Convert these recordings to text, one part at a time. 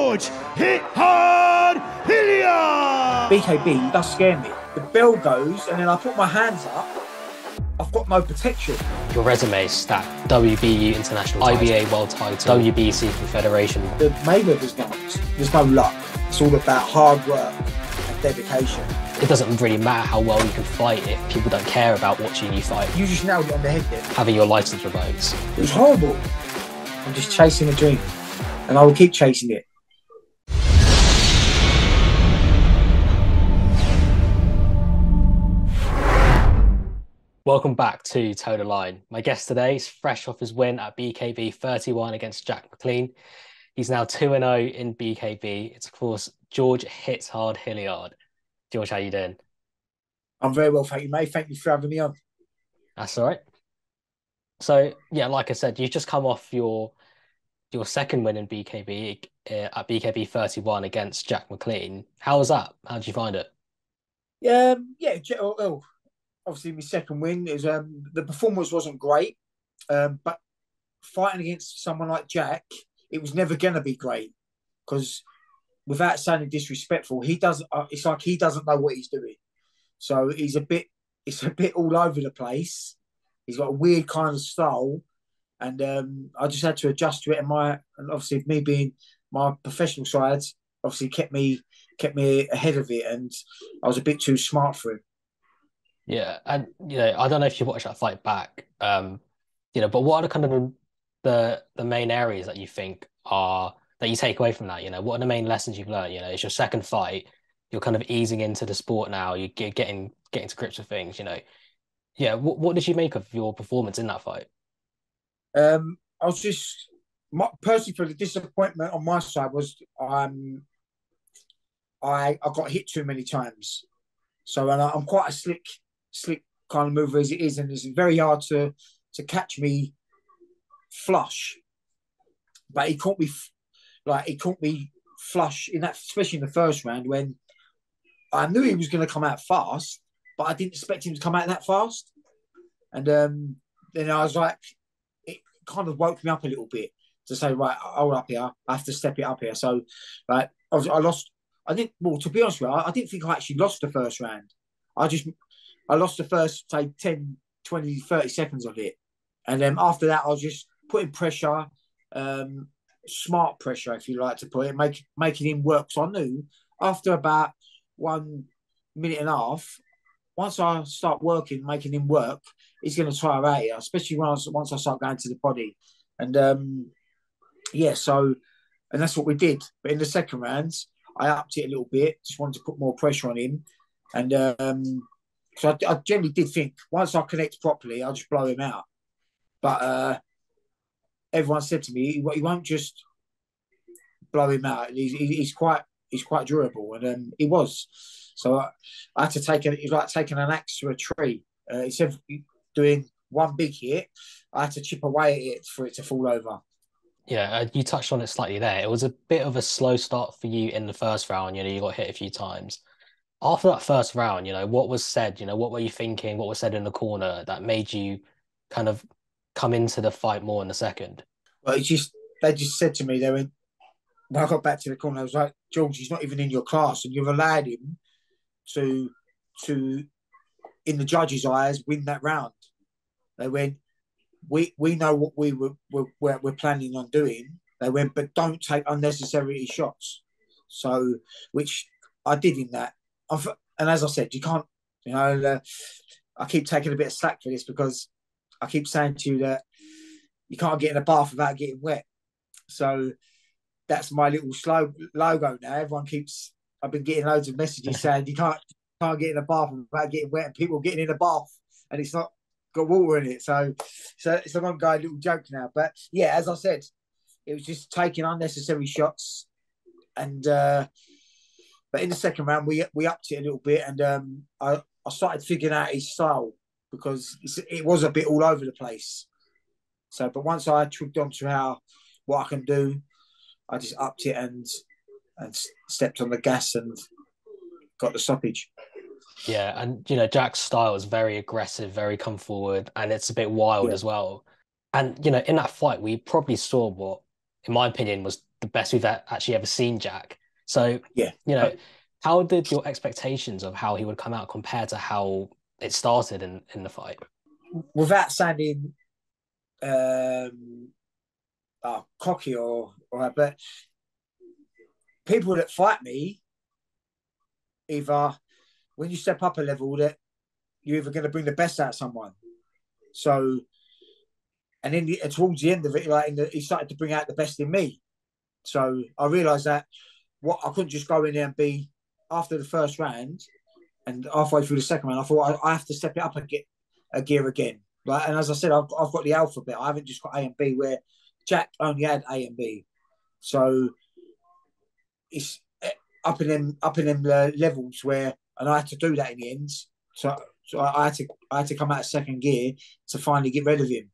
George Hit Hard Hilliard! BKB does scare me. The bell goes and then I put my hands up. I've got no protection. Your resume stacked: WBU international IBA world title, WBC Confederation. The Mayweather's dance, there's no luck. It's all about hard work and dedication. It doesn't really matter how well you can fight if people don't care about watching you fight. You just nailed it on the head there. Having your license revoked. It was horrible. I'm just chasing a dream and I will keep chasing it. Welcome back to Toe the Line. My guest today is fresh off his win at BKB 31 against Jack McLean. He's now 2-0 in BKB. It's, of course, George Hits Hard Hilliard. George, how you doing? I'm very well, thank you, mate. Thank you for having me on. That's all right. So, yeah, like I said, you've just come off your second win in BKB at BKB 31 against Jack McLean. How was that? How did you find it? Well, obviously my second win is the performance wasn't great, but fighting against someone like Jack, it was never going to be great because, without sounding disrespectful, he doesn't. It's like he doesn't know what he's doing. So it's a bit all over the place. He's got a weird kind of style, and I just had to adjust to it. And obviously me being my professional side, obviously kept me ahead of it, and I was a bit too smart for him. Yeah, and I don't know if you watched that fight back, but what are the kind of the main areas that you think are that you take away from that? What are the main lessons you've learned? It's your second fight, you're kind of easing into the sport now, you're getting to grips with things. What did you make of your performance in that fight? I was just personally, for the disappointment on my side was I got hit too many times, so and I'm quite a slick kind of mover as it is, and it's very hard to catch me flush. But he caught me flush in that, especially in the first round when I knew he was going to come out fast, but I didn't expect him to come out that fast. And then I was like, it kind of woke me up a little bit to say, right, hold up here, I have to step it up here. So, like, I lost. I didn't. Well, to be honest with you, I didn't think I actually lost the first round. I lost the first, say, 10, 20, 30 seconds of it. And then after that, I was just putting pressure, smart pressure, if you like to put it, making him work. So I knew after about 1 minute and a half, once I start working, making him work, he's going to try out here, especially once I start going to the body. And, and that's what we did. But in the second round, I upped it a little bit, just wanted to put more pressure on him. And so I generally did think once I connect properly, I'll just blow him out. But everyone said to me, he won't just blow him out. He's quite durable, and he was. So I had to it was like taking an axe to a tree. Instead of doing one big hit, I had to chip away at it for it to fall over. Yeah, you touched on it slightly there. It was a bit of a slow start for you in the first round. You got hit a few times. After that first round, what was said? What were you thinking? What was said in the corner that made you kind of come into the fight more in the second? Well, they just said to me, when I got back to the corner, I was like, George, he's not even in your class, and you've allowed him to in the judges' eyes, win that round. They went, we know what we're planning on doing. They went, but don't take unnecessary shots. So, which I did in that. And as I said, you can't, I keep taking a bit of slack for this because I keep saying to you that you can't get in a bath without getting wet. So that's my little slow logo now. I've been getting loads of messages saying you can't get in a bath without getting wet, and people getting in a bath and it's not got water in it. So it's an ongoing little joke now. But yeah, as I said, it was just taking unnecessary shots. And but in the second round, we upped it a little bit, and I started figuring out his style because it was a bit all over the place. So, but once I tripped onto what I can do, I just upped it and stepped on the gas and got the stoppage. Yeah, and Jack's style is very aggressive, very come forward, and it's a bit wild as well. And in that fight, we probably saw what, in my opinion, was the best we've actually ever seen Jack. So, Yeah. how did your expectations of how he would come out compare to how it started in the fight? Without sounding cocky but people that fight me, either when you step up a level, that you're either going to bring the best out of someone. So, and then towards the end of it, he started to bring out the best in me. So I realised that I couldn't just go in there and be, after the first round and halfway through the second round, I thought I have to step it up and get a gear again. Right? And as I said, I've got the alphabet. I haven't just got A and B, where Jack only had A and B. So it's up in them levels where, and I had to do that in the end. So I had to come out of second gear to finally get rid of him,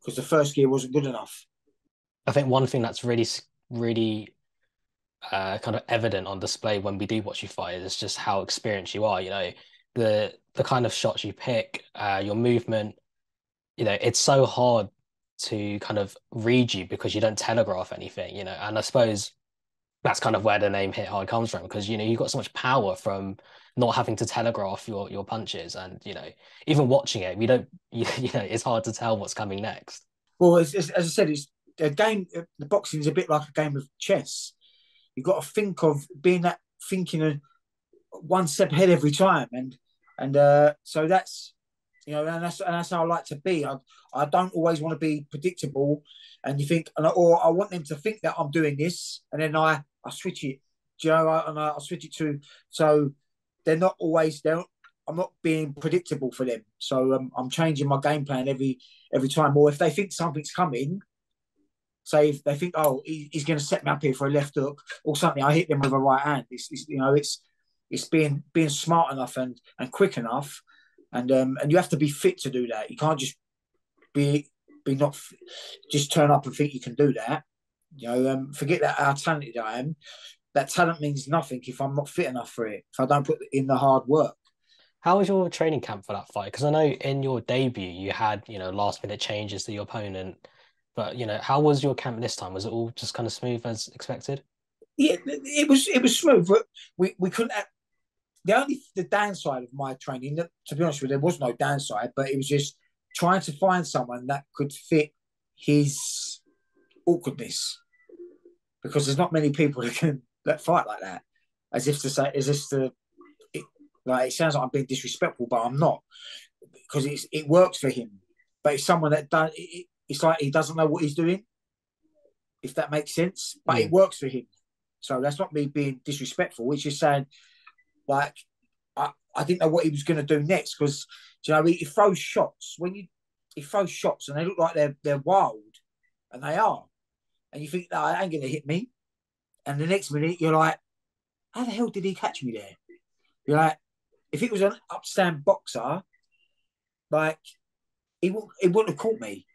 because the first gear wasn't good enough. I think one thing that's really, really kind of evident on display when we do watch you fight is just how experienced you are. The kind of shots you pick, your movement. It's so hard to kind of read you because you don't telegraph anything. And I suppose that's kind of where the name Hit Hard comes from, because you've got so much power from not having to telegraph your punches, and even watching it, we don't it's hard to tell what's coming next. Well, as I said, it's a game. The boxing is a bit like a game of chess. You've got to think of thinking one step ahead every time, and so that's and that's how I like to be. I don't always want to be predictable, and you think, or I want them to think that I'm doing this, and then I switch it, and I switch it to, so they're not always there. I'm not being predictable for them, so I'm changing my game plan every time. Or if they think something's coming, say if they think, oh, he's going to set me up here for a left hook or something, I hit them with a right hand. It's being smart enough and quick enough, and you have to be fit to do that. You can't just be not just turn up and think you can do that. Forget that how talented I am. That talent means nothing if I'm not fit enough for it, if I don't put in the hard work. How was your training camp for that fight? Because I know in your debut you had last minute changes to your opponent, but how was your camp this time? Was it all just kind of smooth as expected? Yeah, it was smooth, but we couldn't. The downside of my training, to be honest with you, there was no downside, but it was just trying to find someone that could fit his awkwardness, because there's not many people that fight like that. It sounds like I'm being disrespectful, but I'm not, because it works for him. But it's someone that it's like he doesn't know what he's doing, if that makes sense. But it works for him. So that's not me being disrespectful. It's just saying, like, I didn't know what he was going to do next, because he throws shots. He throws shots and they look like they're wild, and they are. And you think, no, it ain't going to hit me. And the next minute you're like, how the hell did he catch me there? You're like, if it was an upstand boxer, like, he wouldn't have caught me,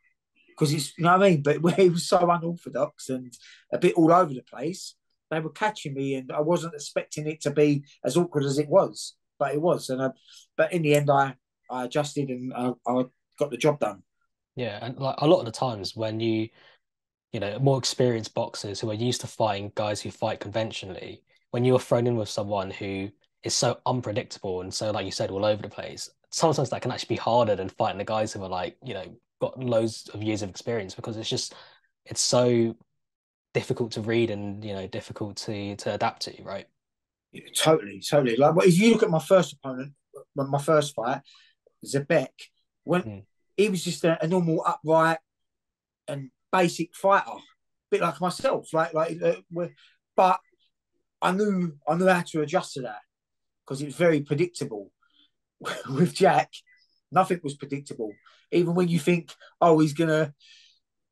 because it's, you know what I mean? But where he was so unorthodox and a bit all over the place, they were catching me, and I wasn't expecting it to be as awkward as it was, but it was. But in the end, I adjusted, and I got the job done. Yeah, and like a lot of the times when more experienced boxers who are used to fighting guys who fight conventionally, when you're thrown in with someone who is so unpredictable and so, like you said, all over the place, sometimes that can actually be harder than fighting the guys who are like, got loads of years of experience, because it's so difficult to read and, difficult to adapt to, right? Yeah, totally. Like, if you look at my first opponent, my first fight, Zabek, when he was just a normal upright and basic fighter, a bit like myself, but I knew how to adjust to that, because it was very predictable. With Jack, nothing was predictable. Even when you think, oh, he's gonna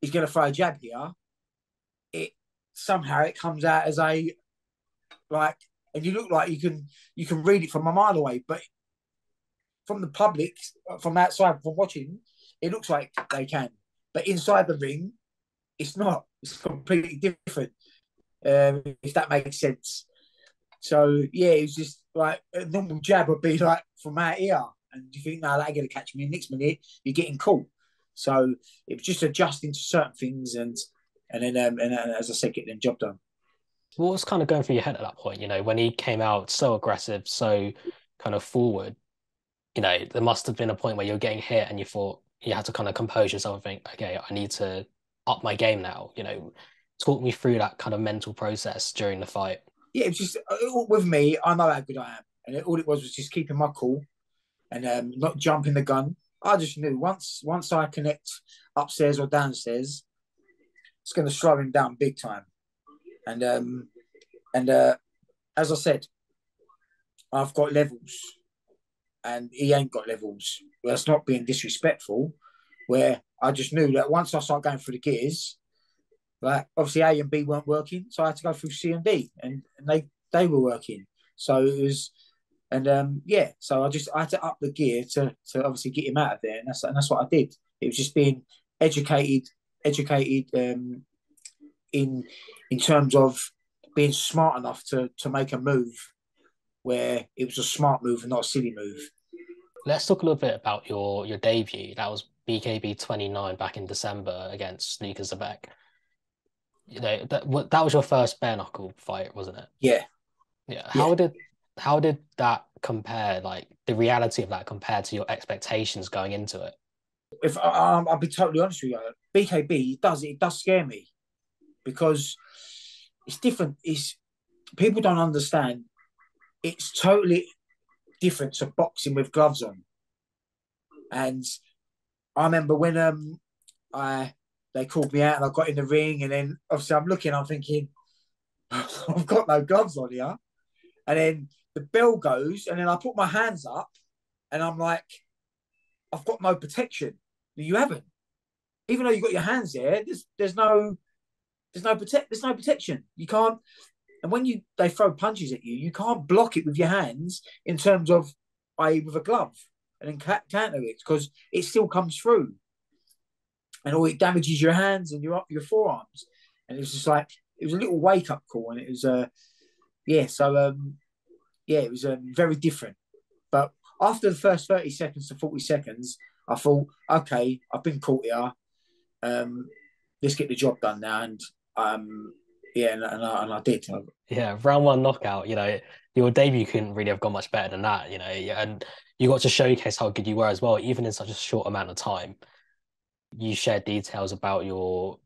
throw a jab here, somehow it comes out as a, like, and you look like you can read it from a mile away, but from the public, from outside, from watching, it looks like they can. But inside the ring, it's not. It's completely different, if that makes sense. So, yeah, it was just like a normal jab would be like from out here, and you think, no, they're going to catch me. And next minute, you're getting caught. So it was just adjusting to certain things, and and then as I said, get the job done. What was kind of going through your head at that point? When he came out so aggressive, so kind of forward, there must have been a point where you're getting hit and you thought you had to kind of compose yourself and think, okay, I need to up my game now. Talk me through that kind of mental process during the fight. Yeah, it was just with me. I know how good I am, and all it was just keeping my cool and not jumping the gun. I just knew once I connect upstairs or downstairs, it's going to slow him down big time. And as I said, I've got levels, and he ain't got levels. That's not being disrespectful. Where I just knew that once I start going through the gears, like obviously A and B weren't working, so I had to go through C and D, and they were working. So it was, so I had to up the gear to obviously get him out of there, and that's what I did. It was just being educated in terms of being smart enough to make a move where it was a smart move and not a silly move. Let's talk a little bit about your debut. That was BKB 29 back in December against Sneaker Zabek. That was your first bare knuckle fight, wasn't it? Yeah. Yeah. How did that compare, like the reality of that compared to your expectations going into it? If I'll be totally honest with you, BKB it does scare me because it's different. People don't understand. It's totally different to boxing with gloves on. And I remember when they called me out and I got in the ring, and then obviously I'm thinking, I've got no gloves on here. And then the bell goes, and then I put my hands up, and I'm like, I've got no protection. You haven't. Even though you've got your hands there, there's no protection. You can't. And when they throw punches at you, you can't block it with your hands in terms of, i.e., with a glove, and then counter it because it still comes through, and all it damages your hands and your forearms. And it was just like it was a little wake up call, and it was it was very different. But after the first 30 seconds to 40 seconds, I thought, okay, I've been caught here. Let's get the job done now, and I did. Yeah, round one knockout. Your debut couldn't really have gone much better than that. And you got to showcase how good you were as well, even in such a short amount of time. You shared details about your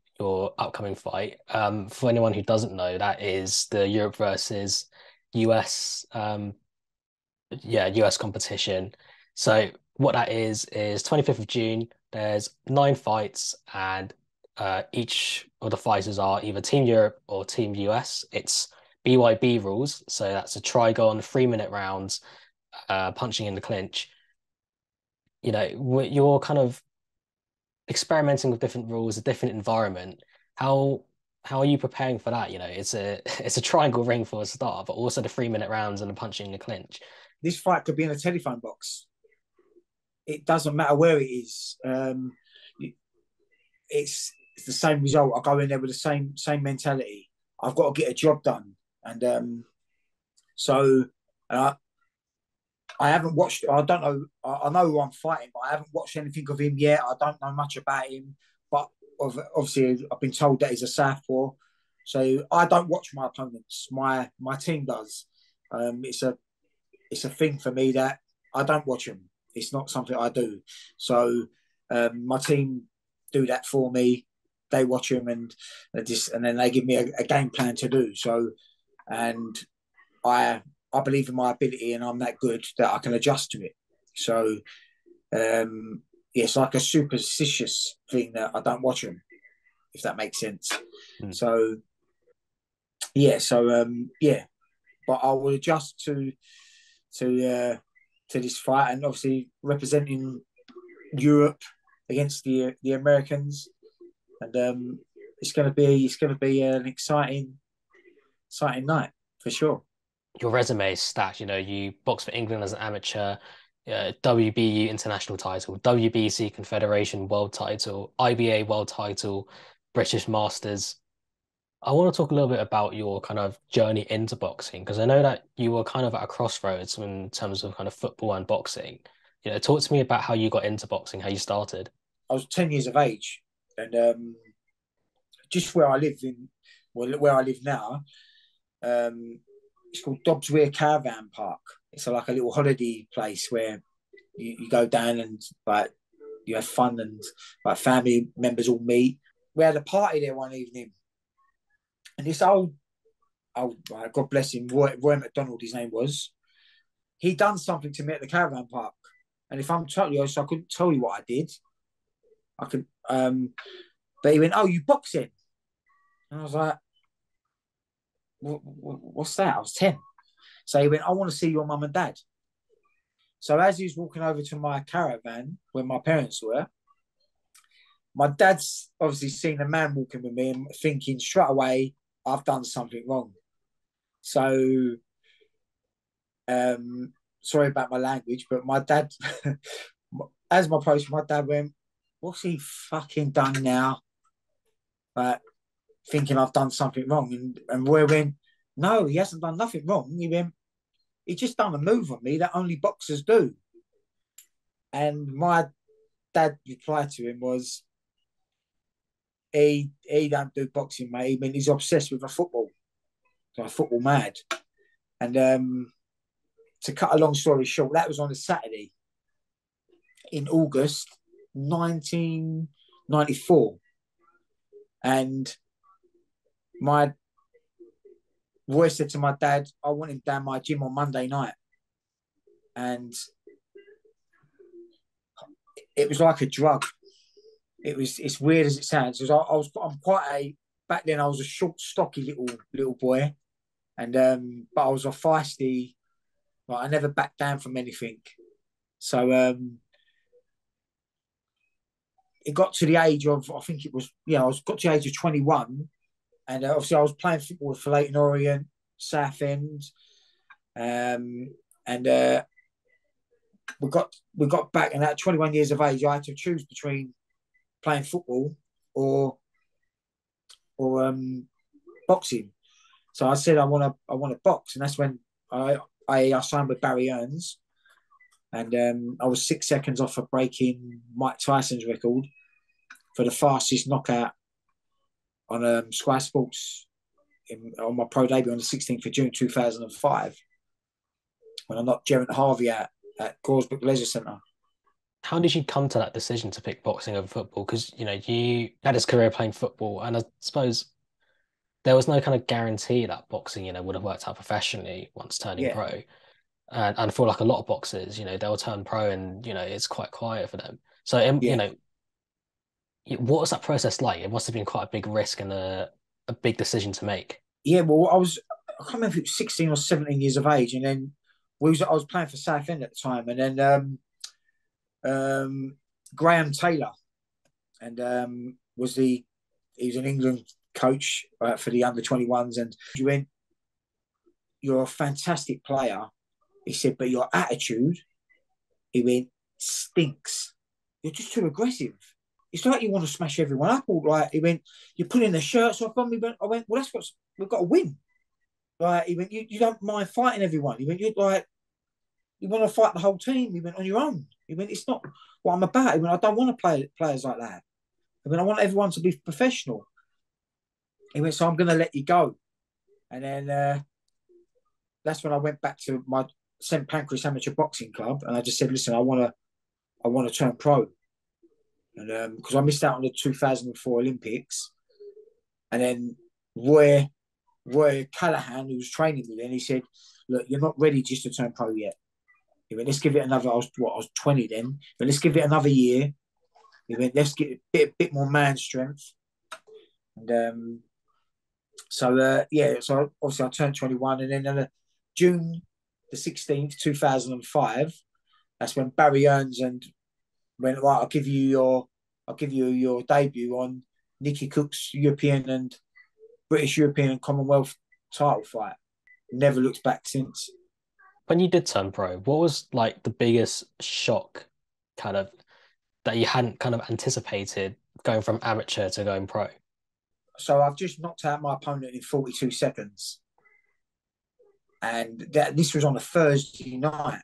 upcoming fight. For anyone who doesn't know, that is the Europe versus US, US competition. So what that is 25th of June. There's 9 fights, and each of the fighters are either Team Europe or Team US. It's BYB rules, so that's a trigon, 3-minute rounds, punching in the clinch. You're kind of experimenting with different rules, a different environment. How are you preparing for that? It's a triangle ring for a start, but also the 3-minute rounds and the punching in the clinch. This fight could be in a telephone box. It doesn't matter where it is. It's the same result. I go in there with the same mentality. I've got to get a job done, and I haven't watched. I don't know. I know who I'm fighting, but I haven't watched anything of him yet. I don't know much about him, but obviously I've been told that he's a southpaw. So I don't watch my opponents. My team does. It's a thing for me that I don't watch them. It's not something I do. So my team do that for me. They watch them and then they give me a game plan to do. So, and I believe in my ability, and I'm that good that I can adjust to it. So, it's like a superstitious thing that I don't watch them, if that makes sense. Mm. So, but I will adjust to this fight, and obviously representing Europe against the Americans, and it's going to be an exciting night for sure. Your resume is stacked. You boxed for England as an amateur, WBU international title, WBC Confederation world title, IBA world title, British Masters. I want to talk a little bit about your kind of journey into boxing, because I know that you were kind of at a crossroads in terms of kind of football and boxing. Talk to me about how you got into boxing, how you started. I was 10 years of age, and just where I live where I live now. It's called Dobbs Weir Caravan Park. It's like a little holiday place where you go down and like you have fun and like family members all meet. We had a party there one evening, and this old God bless him, Roy McDonald, his name was. He done something to me at the caravan park, and if I'm totally honest, I couldn't tell you what I did. I could, but he went, "Oh, you boxing?" And I was like, "What's that?" I was 10. So he went, "I want to see your mum and dad." So as he was walking over to my caravan where my parents were, my dad's obviously seen a man walking with me and thinking straight away, I've done something wrong. So, sorry about my language, but my dad, as my post, my dad went, "What's he fucking done now?" Thinking I've done something wrong. And Roy went, "No, he hasn't done nothing wrong." He went, "He just done a move on me that only boxers do." And my dad replied to him was, he don't do boxing, mate. I mean, he's obsessed with a football. Like football mad. And to cut a long story short, that was on a Saturday in August 1994. And my Roy said to my dad, "I want him down my gym on Monday night." And it was like a drug. It's weird as it sounds. Back then I was a short, stocky little boy, and but I was a feisty. Like I never backed down from anything. So it got to the age of, I think it was, I got to the age of 21, and obviously I was playing football for Leyton Orient, Southend, and we got back, and at 21 years of age, I had to choose between playing football or boxing. So I said I want to box, and that's when I signed with Barry Earns, and I was 6 seconds off of breaking Mike Tyson's record for the fastest knockout on Sky Sports on my pro debut on the 16th of June 2005 when I knocked Geraint Harvey out at Goresbrook Leisure Centre. How did you come to that decision to pick boxing over football? Because, you had his career playing football, and I suppose there was no kind of guarantee that boxing, would have worked out professionally once turning pro. And for like a lot of boxers, they'll turn pro and, it's quite quiet for them. So, what was that process like? It must have been quite a big risk and a big decision to make. Yeah, well, I can't remember if it was 16 or 17 years of age. And then I was playing for Southend at the time. And then Graham Taylor, and he was an England coach for the under-21s. And he went, "You're a fantastic player." He said, "But your attitude," he went, "stinks. You're just too aggressive. It's like you want to smash everyone up." Or like, he went, "You're pulling the shirts off on me." I went, "Well, that's what we've got to win." Like, he went, you don't mind fighting everyone. He went, "You want to fight the whole team." He went, "On your own." He went, "It's not what I'm about." He went, "I don't want to play players like that." I mean, "I want everyone to be professional." He went, "So I'm going to let you go." And then that's when I went back to my St Pancras Amateur Boxing Club, and I just said, "Listen, I want to turn pro." And because I missed out on the 2004 Olympics, and then Roy Callahan, who was training me then, he said, "Look, you're not ready just to turn pro yet." He went, "Let's give it another." I was 20 then, but let's give it another year. He went, "Let's get a bit more man strength." And so obviously I turned 21, and then on June the 16th, 2005, that's when Barry Earns and went, "Right, I'll give you your debut on Nicky Cook's European and British, European and Commonwealth title fight." Never looked back since. When you did turn pro, what was like the biggest shock kind of that you hadn't kind of anticipated going from amateur to going pro? So I've just knocked out my opponent in 42 seconds. And this was on a Thursday night.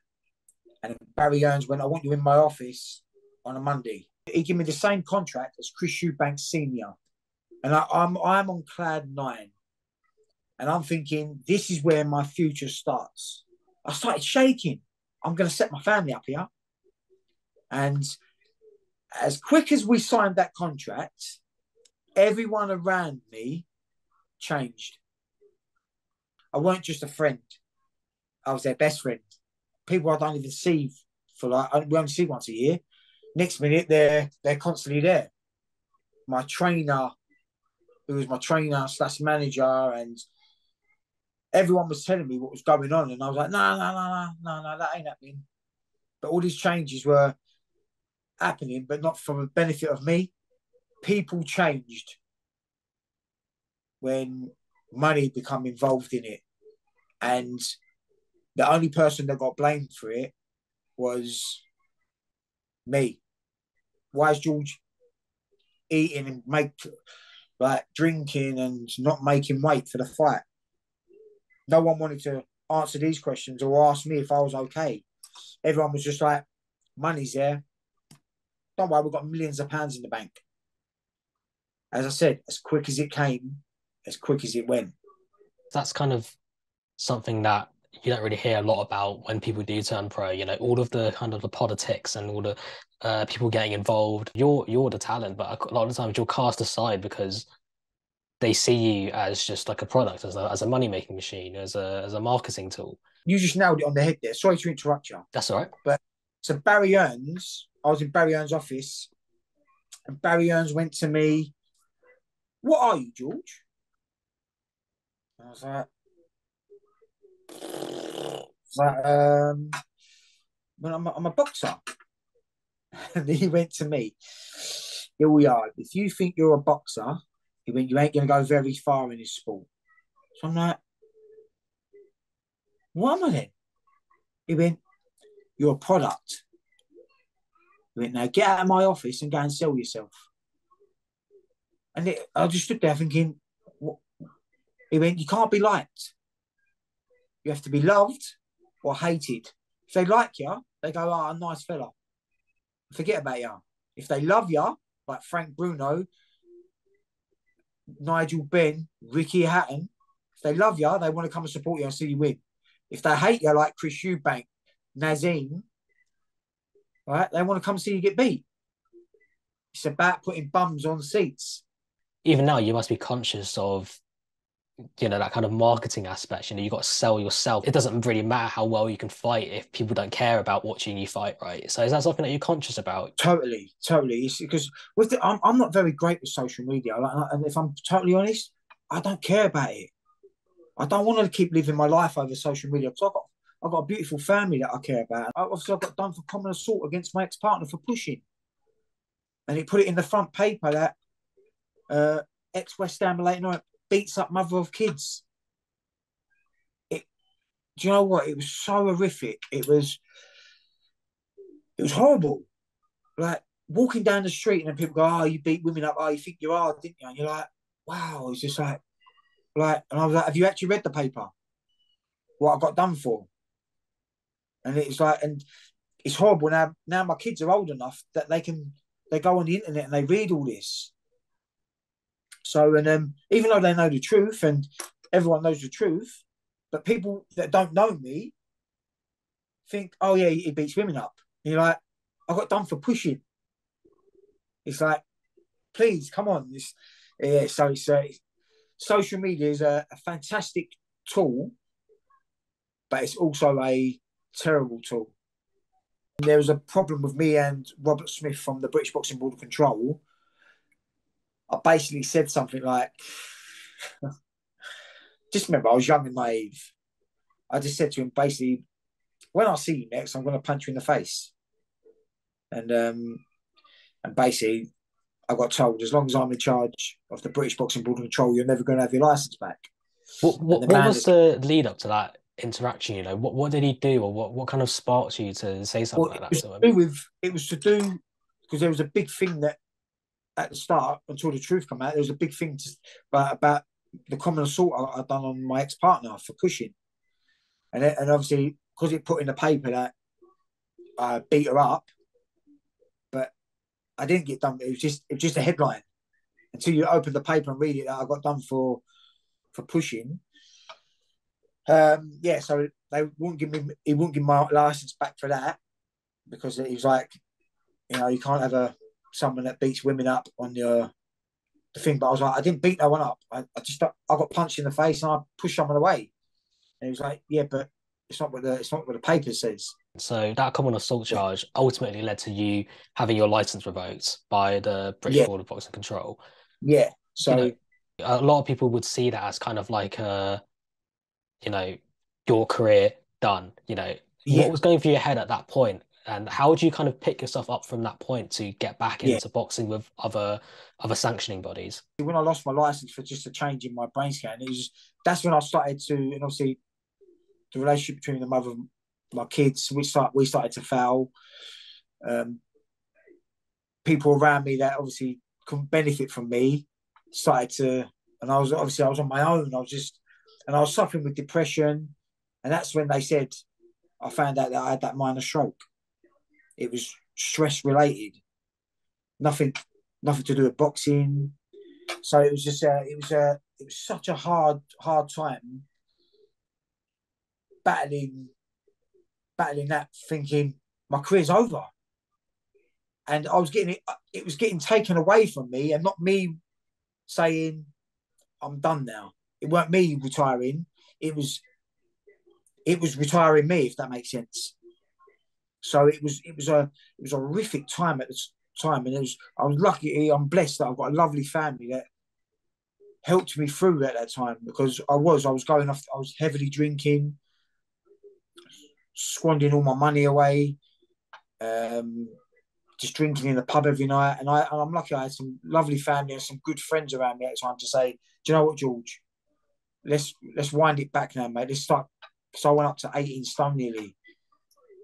And Barry Earns went, "I want you in my office on a Monday." He gave me the same contract as Chris Eubanks Sr. And I'm on cloud nine. And I'm thinking, this is where my future starts. I started shaking. I'm going to set my family up here. And as quick as we signed that contract, everyone around me changed. I weren't just a friend. I was their best friend. People I don't even see for we only see once a year. Next minute, they're constantly there. My trainer, who was my trainer / manager, and everyone was telling me what was going on, and I was like, no, that ain't happening. But all these changes were happening, but not for the benefit of me. People changed when money become involved in it, and the only person that got blamed for it was me. Why is George eating and drinking and not making weight for the fight? No one wanted to answer these questions or ask me if I was okay. Everyone was just like, money's there. Don't worry, we've got millions of pounds in the bank. As I said, as quick as it came, as quick as it went. That's kind of something that you don't really hear a lot about when people do turn pro. All of the kind of the politics and all the people getting involved. You're the talent, but a lot of the times you're cast aside because they see you as just like a product, as a money-making machine, as a marketing tool. You just nailed it on the head there. Sorry to interrupt you. That's all right. But so Barry Earns, I was in Barry Earns' office, and Barry Earns went to me, "What are you, George?" I was like, well, I'm a boxer. And he went to me, "Here we are. If you think you're a boxer," he went, "you ain't going to go very far in this sport." So I'm like, "What am I then?" He went, "You're a product." He went, "Now get out of my office and go and sell yourself." And I just stood there thinking, what? He went, "You can't be liked. You have to be loved or hated. If they like you, they go, oh, nice fella. Forget about you. If they love you, like Frank Bruno, Nigel Benn, Ricky Hatton, if they love you, they want to come and support you and see you win. If they hate you, like Chris Eubank, Nazim, right, they want to come see you get beat. It's about putting bums on seats. Even now, you must be conscious of, that kind of marketing aspect. You've got to sell yourself. It doesn't really matter how well you can fight if people don't care about watching you fight, right? So is that something that you're conscious about? Totally. It's because I'm not very great with social media. And if I'm totally honest, I don't care about it. I don't want to keep living my life over social media because I've got a beautiful family that I care about. Obviously, I got done for common assault against my ex-partner for pushing. And he put it in the front paper that ex-West Ham late night beats up mother of kids. Do you know what? It was so horrific. It was horrible. Like walking down the street and then people go, "Oh, you beat women up. Oh, you think you are, didn't you?" And you're like, "Wow." It's just like, and I was like, "Have you actually read the paper? What I got done for?" And it's like, and it's horrible. Now my kids are old enough that they go on the internet and they read all this. So, and even though they know the truth and everyone knows the truth, but people that don't know me think, "Oh yeah, he beats women up." And you're like, "I got done for pushing." It's like, please, come on. So social media is a fantastic tool, but it's also a terrible tool. There was a problem with me and Robert Smith from the British Boxing Board of Control. I basically said something like, just remember, I was young and naive. I just said to him, basically, when I see you next, I'm going to punch you in the face. And basically, I got told, as long as I'm in charge of the British Boxing Board of Control, you're never going to have your license back. What was the lead up to that interaction? What did he do, or what kind of sparked you to say something like that? It was to do because there was a big thing that at the start, until the truth came out, there was a big thing about the common assault I'd done on my ex-partner for pushing, and obviously because it put in the paper that I beat her up, but I didn't get done. It was just a headline. until you open the paper and read it that I got done for pushing. Yeah, so they wouldn't give me. He wouldn't give my license back for that because he was like, you know, you can't have someone that beats women up on the thing. But I was like, I didn't beat no one up. I got punched in the face and I pushed someone away. And he was like, yeah, but it's not what the paper says. So that common assault charge ultimately led to you having your license revoked by the British Board of Boxing Control. Yeah. So you know, a lot of people would see that as kind of like your career done. What was going through your head at that point, and how would you kind of pick yourself up from that point to get back into boxing with other sanctioning bodies? When I lost my license for just a change in my brain scan, that's when I started to, and obviously the relationship between the mother and my kids, we started to fail. People around me that obviously couldn't benefit from me started to, and I was on my own. I was suffering with depression, and that's when they said I found out that I had that minor stroke. It was stress related, nothing to do with boxing. So it was just it was such a hard time battling that, thinking my career's over, and I was getting it was getting taken away from me, and not me saying I'm done now. It weren't me retiring. It was retiring me, if that makes sense. So it was a horrific time at the time, and I was lucky. I'm blessed that I've got a lovely family that helped me through at that time, because I was going off. I was heavily drinking, squandering all my money away, just drinking in the pub every night. And I'm lucky I had some lovely family and some good friends around me at the time to say, do you know what, George? Let's wind it back now, mate. Let's start. So I went up to 18 stone nearly,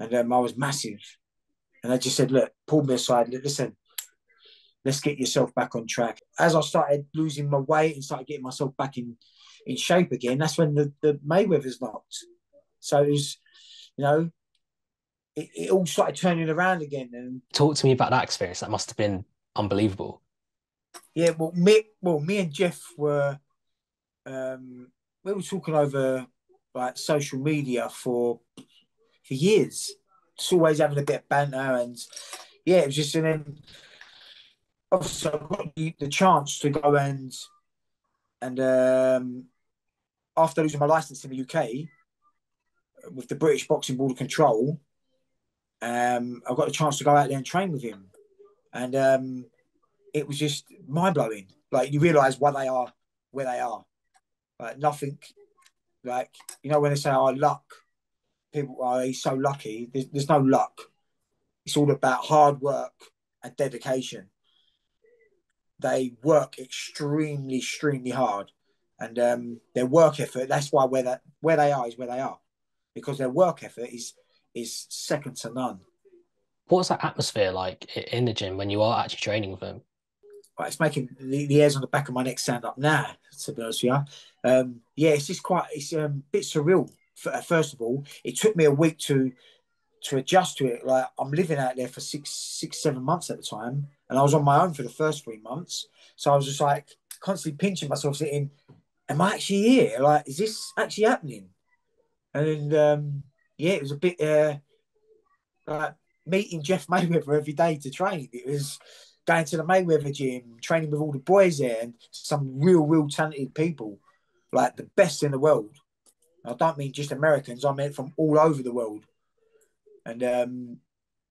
and I was massive. And I just said, look, pulled me aside. Listen, let's get yourself back on track. As I started losing my weight and started getting myself back in shape again, that's when the Mayweathers knocked. So it was, it all started turning around again. And talk to me about that experience. That must have been unbelievable. Yeah, well, me and Jeff were we were talking over like social media for years. Just always having a bit of banter, and yeah, it was just. And then obviously I got the chance to go and after losing my license in the UK with the British Boxing Board of Control, I got a chance to go out there and train with him, and it was just mind blowing. Like, you realise why they are where they are. Like, nothing. Like, when they say, "Oh, luck," people, "Oh, he's so lucky." There's no luck. It's all about hard work and dedication. They work extremely, extremely hard, and their work effort. That's why where they are is where they are, because their work effort is second to none. What's that atmosphere like in the gym when you are actually training with them? Right, it's making the hairs on the back of my neck stand up now, to be honest with you. Yeah, it's just it's a bit surreal. First of all, it took me a week to adjust to it. Like, I'm living out there for 7 months at the time, and I was on my own for the first 3 months. So I was just like constantly pinching myself, sitting, am I actually here? Like, is this actually happening? And yeah, it was a bit like meeting Jeff Mayweather every day to train. It was going to the Mayweather gym, training with all the boys there, and some real talented people, like the best in the world. I don't mean just Americans, I meant from all over the world. And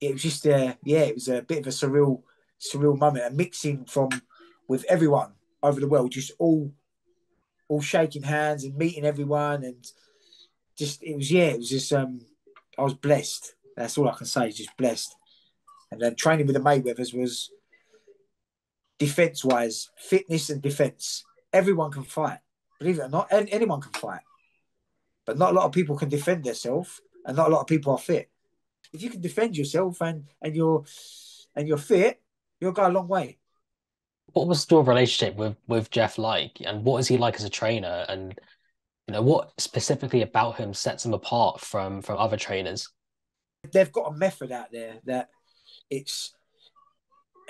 it was just, it was a bit of a surreal moment, a mixing with everyone over the world, just all shaking hands and meeting everyone, and just, it was just, I was blessed. That's all I can say, just blessed. And then training with the Mayweathers was, defense-wise, fitness and defense. Everyone can fight, believe it or not. Anyone can fight, but not a lot of people can defend themselves, and not a lot of people are fit. If you can defend yourself and you're fit, you'll go a long way. What was your relationship with Jeff like, and what is he like as a trainer? And what specifically about him sets him apart from other trainers? They've got a method out there that it's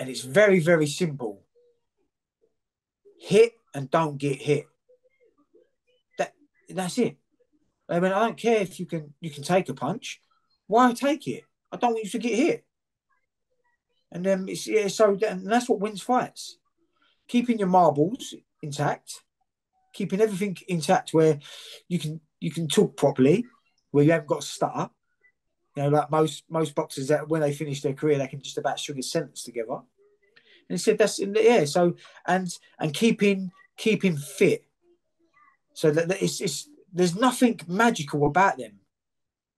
very, very simple. hit and don't get hit. That's it. I mean, I don't care if you can take a punch. Why take it? I don't want you to get hit. And then and that's what wins fights. Keeping your marbles intact, keeping everything intact where you can talk properly, where you haven't got to stutter. You know, like most boxers that when they finish their career, they can just about string a sentence together. And he said that's So and keeping fit. So that it's there's nothing magical about them.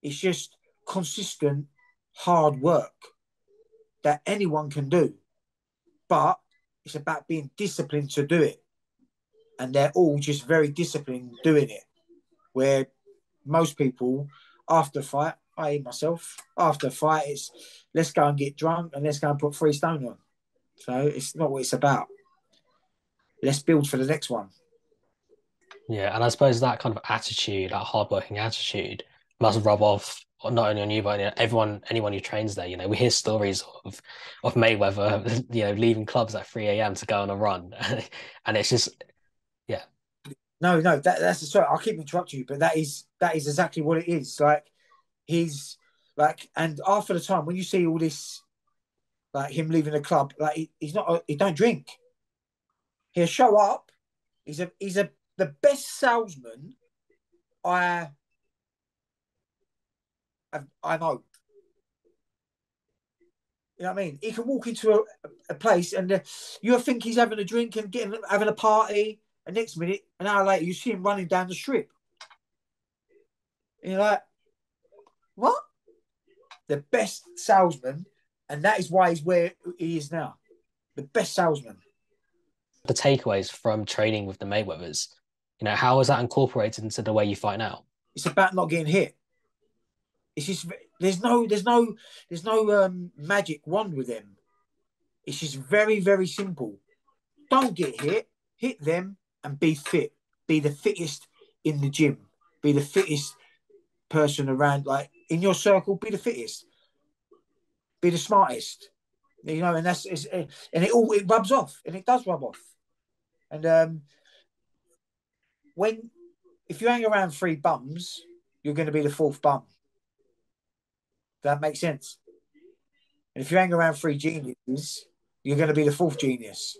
It's just consistent hard work that anyone can do. But it's about being disciplined to do it. And they're all just very disciplined doing it. Where most people, after a fight, I myself, after a fight, it's let's go and get drunk and let's go and put 3 stone on. So it's not what it's about. Let's build for the next one. Yeah, and I suppose that kind of attitude, that hardworking attitude, must rub off not only on you, but anyone who trains there. You know, we hear stories of Mayweather, you know, leaving clubs at 3 a.m. to go on a run, and it's just, yeah. No, that's sorry. I'll keep interrupting you, but that is exactly what it is. Like he's like, and after the time when you see all this, like him leaving the club, like he don't drink. He'll show up. He's the best salesman I know. You know what I mean? He can walk into a place and you'll think he's having a drink and having a party, and next minute, an hour later, you see him running down the strip. And you're like, what? The best salesman, and that is why he's where he is now. The best salesman. The takeaways from training with the Mayweathers, you know, how is that incorporated into the way you fight now? It's about not getting hit. It's just there's no magic wand with them. It's just very, very simple. Don't get hit. Hit them and be fit. Be the fittest in the gym. Be the fittest person around. Like in your circle, be the fittest. Be the smartest. You know, and it rubs off, and it does rub off. And if you hang around 3 bums, you're going to be the 4th bum. That makes sense. And if you hang around 3 geniuses, you're going to be the 4th genius.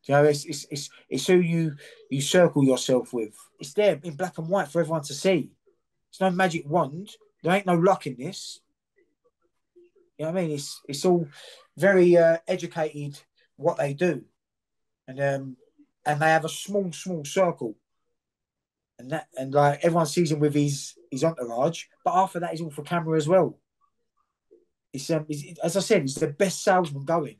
You know, it's who you circle yourself with. It's there in black and white for everyone to see. It's no magic wand. There ain't no luck in this. You know what I mean? It's all very educated what they do, and they have a small circle, and like everyone sees him with his entourage. But after that, he's all for camera as well. It's as I said, he's the best salesman going.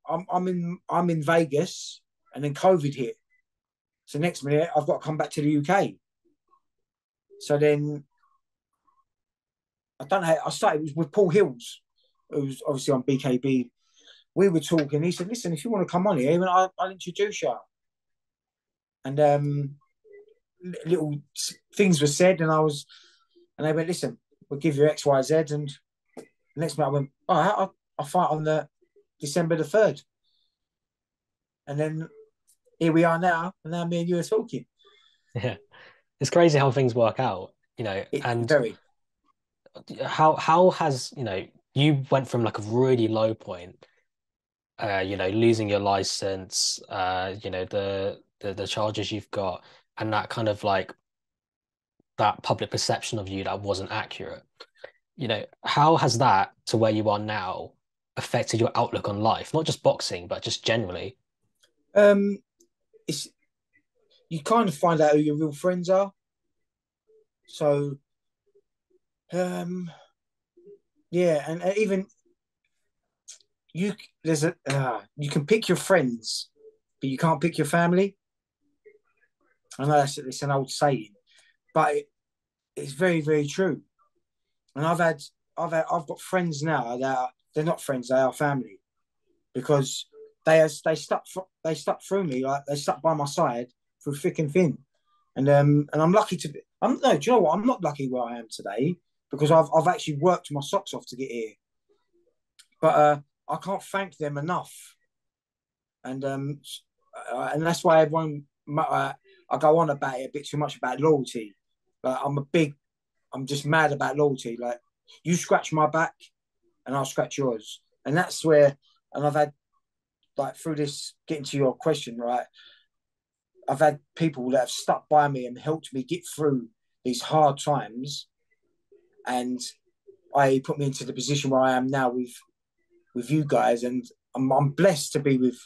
I'm in Vegas, and then COVID hit. So next minute, I've got to come back to the UK. So then, I don't know. I started with Paul Hills, who's obviously on BKB. We were talking. He said, "Listen, if you want to come on here, I'll introduce you." And little things were said, and they went, "Listen, we'll give you X, Y, Z." And the next minute, I went, "All right, I'll fight on the December the 3rd." And then here we are now, and now me and you are talking. Yeah, it's crazy how things work out, you know. And very. How has, you know, you went from like a really low point, you know, losing your license, you know, the charges you've got, and that kind of like that public perception of you that wasn't accurate. You know, how has that to where you are now affected your outlook on life, not just boxing, but just generally? It's you kind of find out who your real friends are. So, yeah, and even you can pick your friends, but you can't pick your family. I know it's an old saying, but it's very, very true. And I've got friends now that they're not friends; they are family, because they stuck through me, like they stuck by my side through thick and thin. And I'm lucky to be. Do you know what? I'm not lucky where I am today because I've actually worked my socks off to get here. But I can't thank them enough. And and that's why I go on about it a bit too much about loyalty. Like I'm just mad about loyalty. Like you scratch my back, and I'll scratch yours, and that's where. And I've had like through this getting to your question, right? I've had people that have stuck by me and helped me get through these hard times, and I put me into the position where I am now with you guys, and I'm blessed to be with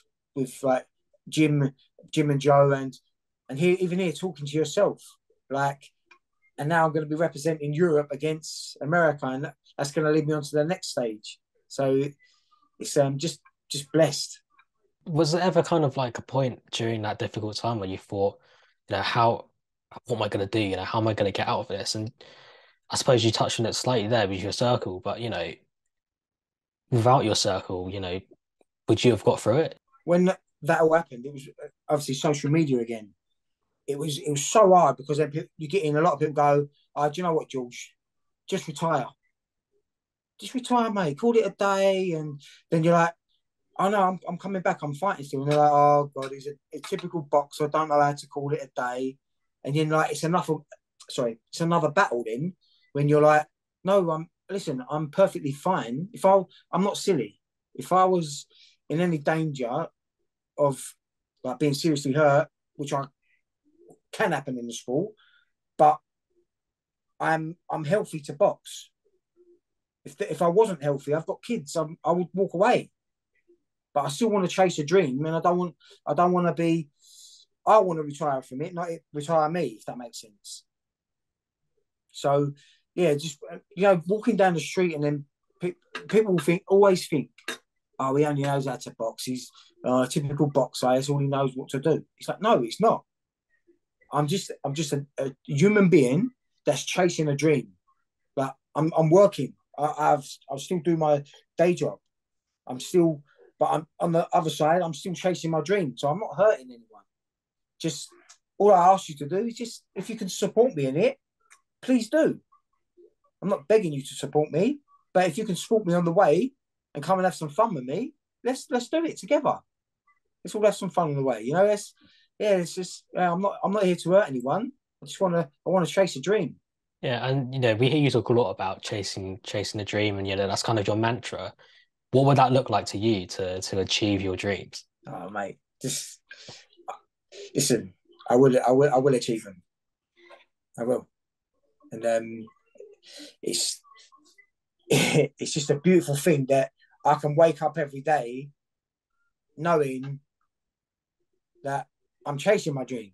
like Jim and Joe, and here even here talking to yourself, like, and now I'm going to be representing Europe against America, and that's going to lead me on to the next stage. So it's just blessed. Was there ever kind of like a point during that difficult time where you thought, what am I going to do? How am I going to get out of this? And I suppose you touched on it slightly there with your circle, but without your circle, would you have got through it? When that all happened, it was obviously social media again. It was so hard because you get in, a lot of people go, "Oh, do you know what, George? Just retire. Just retire, mate. Call it a day." And then you're like, "Oh no, I'm coming back. I'm fighting still." And they're like, "Oh God, he's a typical boxer. I don't know how to call it a day." And then like it's another battle. Then when you're like, "No, listen. I'm perfectly fine. I'm not silly. If I was in any danger of like being seriously hurt, which I can happen in the sport, but I'm healthy to box. If I wasn't healthy, I've got kids. I would walk away, but I still want to chase a dream, and I don't want to be. I want to retire from it, not it retire me, if that makes sense. So yeah, just walking down the street, and then people always think, "Oh, he only knows how to box. He's a typical boxer. That's all he knows what to do." It's like, no, it's not. I'm just a human being that's chasing a dream. Like I'm working. I'll still do my day job. But I'm on the other side. I'm still chasing my dream. So I'm not hurting anyone. Just all I ask you to do is just, if you can support me in it, please do. I'm not begging you to support me, but if you can support me on the way and come and have some fun with me, let's do it together. Let's all have some fun on the way. It's just I'm not here to hurt anyone. I want to chase a dream. Yeah, and we hear you talk a lot about chasing a dream, and that's kind of your mantra. What would that look like to you to achieve your dreams? Oh, mate, just listen. I will achieve them. I will, and it's it's just a beautiful thing that I can wake up every day knowing that I'm chasing my dream.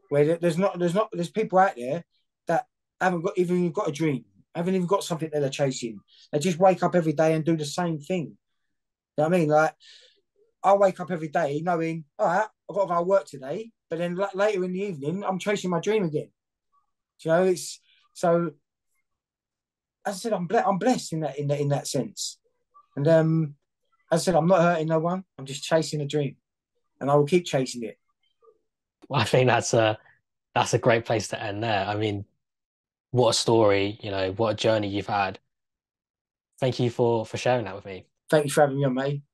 Where there's people out there that haven't even got a dream, haven't even got something that they're chasing. They just wake up every day and do the same thing. You know what I mean? Like, I wake up every day knowing, all right, I've got to go to work today, but then later in the evening, I'm chasing my dream again. It's so. As I said, I'm blessed in that sense, and as I said, I'm not hurting no one. I'm just chasing a dream, and I will keep chasing it. Well, I think that's a great place to end there. I mean, what a story, what a journey you've had. Thank you for sharing that with me. Thank you for having me on, mate.